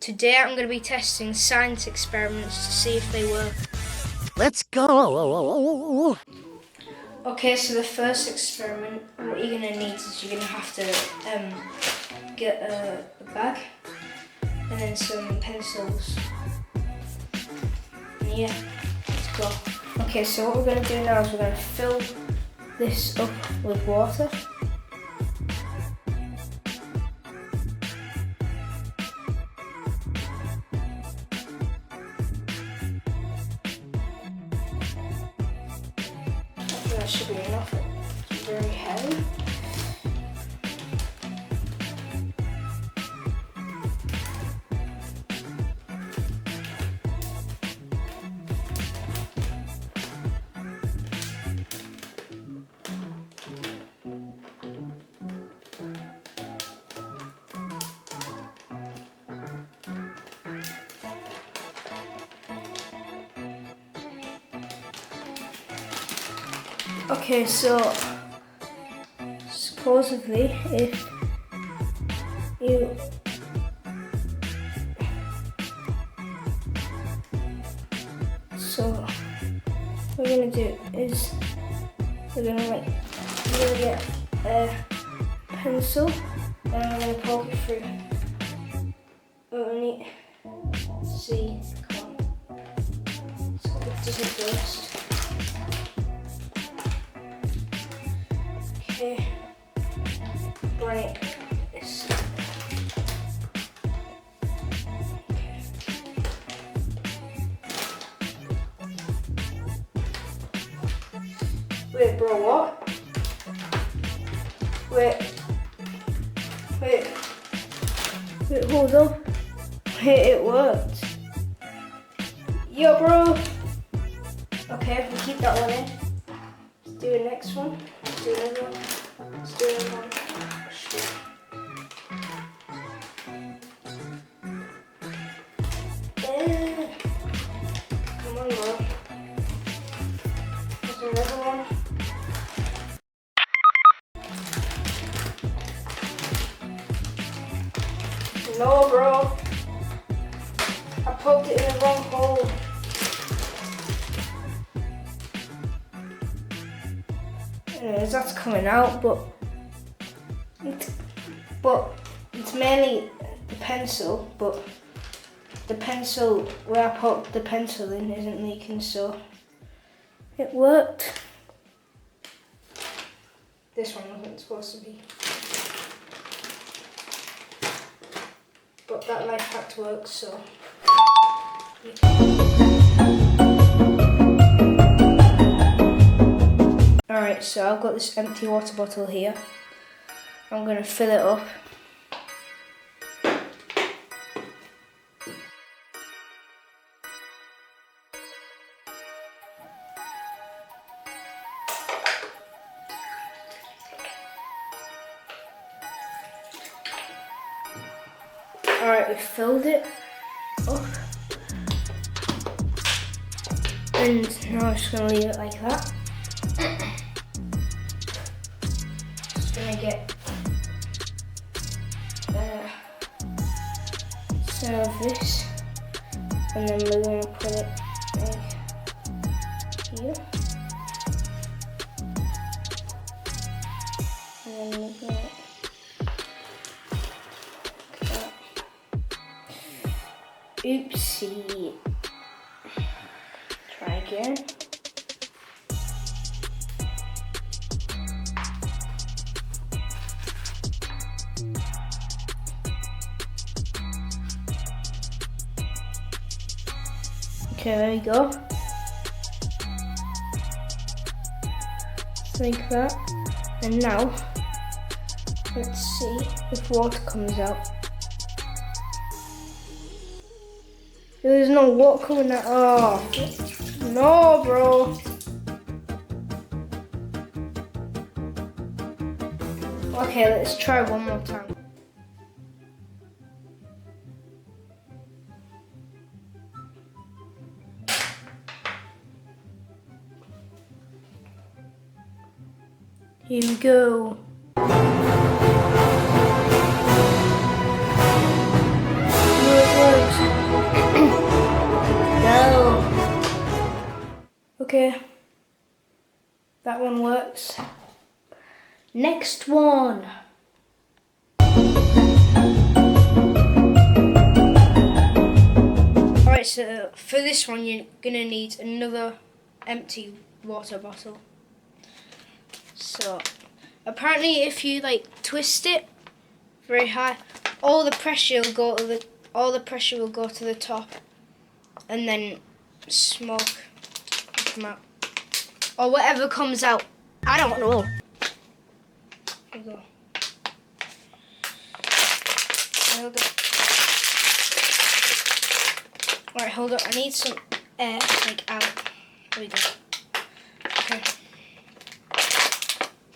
Today I'm going to be testing science experiments to see if they work. Let's go! Okay, so the first experiment, what you're going to need is you're going to have to get a bag and then some pencils. And yeah, let's go. Okay, so what we're going to do now is we're going to fill this up with water. That should be enough. It's very heavy. Okay, so supposedly if you what we're gonna do is we're gonna get a pencil and I'm gonna poke it through. But we need to see, come on, let's hope it doesn't burst. Okay, right, this. Wait, bro, what? Wait, hold up. Wait, it worked. Yo, bro. Okay, we keep that one in. Let's do the next one. Let's do another one. Let's do another one. Oh, shit. Come on, bro. There's another one. No, bro. I poked it in the wrong hole. Anyways, that's coming out, but it's mainly the pencil, but the pencil where I put the pencil in isn't leaking, so it worked. This one wasn't supposed to be, but that life hack works, so. Alright, so I've got this empty water bottle here. I'm going to fill it up. Alright, we filled it up. And now I'm just going to leave it like that. Just going to get some of this. And then we're going to put it like here. And then we're going to oopsie. Try again. Okay, there you go. Just like that. And now, let's see if water comes out. There's no water coming out. Oh, no, bro. Okay, let's try one more time. Here we go. Look. Okay. That one works. Next one. Alright, so for this one you're gonna need another empty water bottle. So apparently if you like twist it very high, all the pressure will go to the top, and then smoke will come out. Or whatever comes out. I don't know. Here you go. Hold up. Alright, hold up. I need some air like out. There we go. Okay.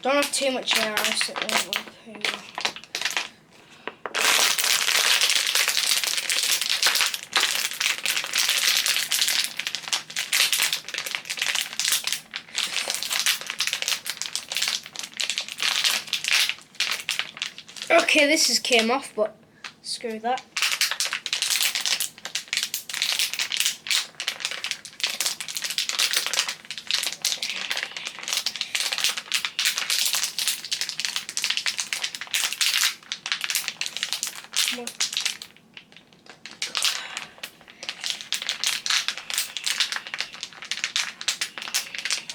Don't have too much air, I'll sit there. Here we go. Okay, this has came off, but screw that. Come on.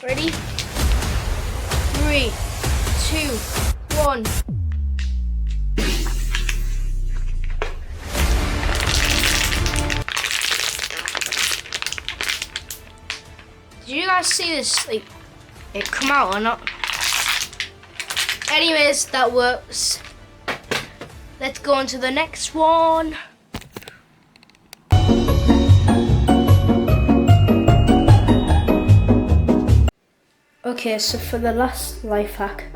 Ready? 3, 2, 1. Did you guys see this, like, it come out or not? Anyways, that works. Let's go on to the next one. Okay, so for the last life hack,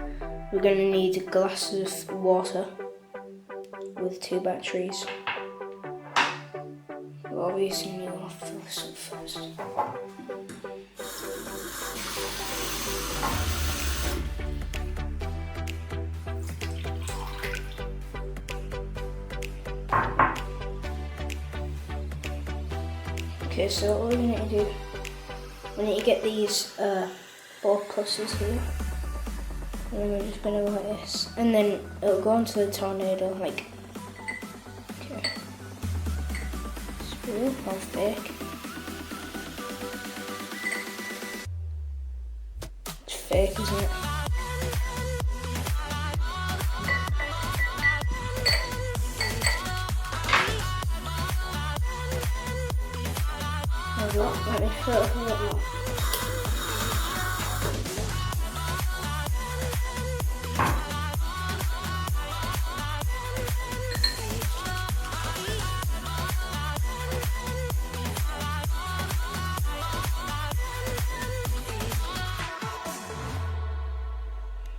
we're going to need a glass of water with 2 batteries. Well, obviously you will have to fill this up first. Okay, so all we need to do, we need to get these 4 pluses here, and then we're just going to go like this, and then it'll go into the tornado, like, okay, screw, how fake, it's fake, isn't it? Let me fill it up a bit more.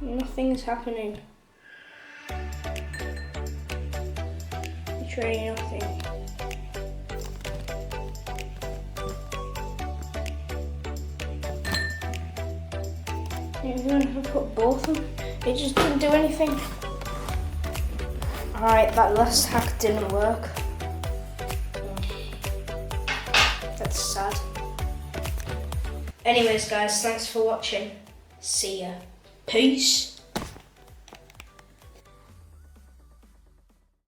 Nothing's happening. Literally nothing. You're gonna have to put both of them. It just didn't do anything. Alright, that last hack didn't work. That's sad. Anyways guys, thanks for watching. See ya. Peace.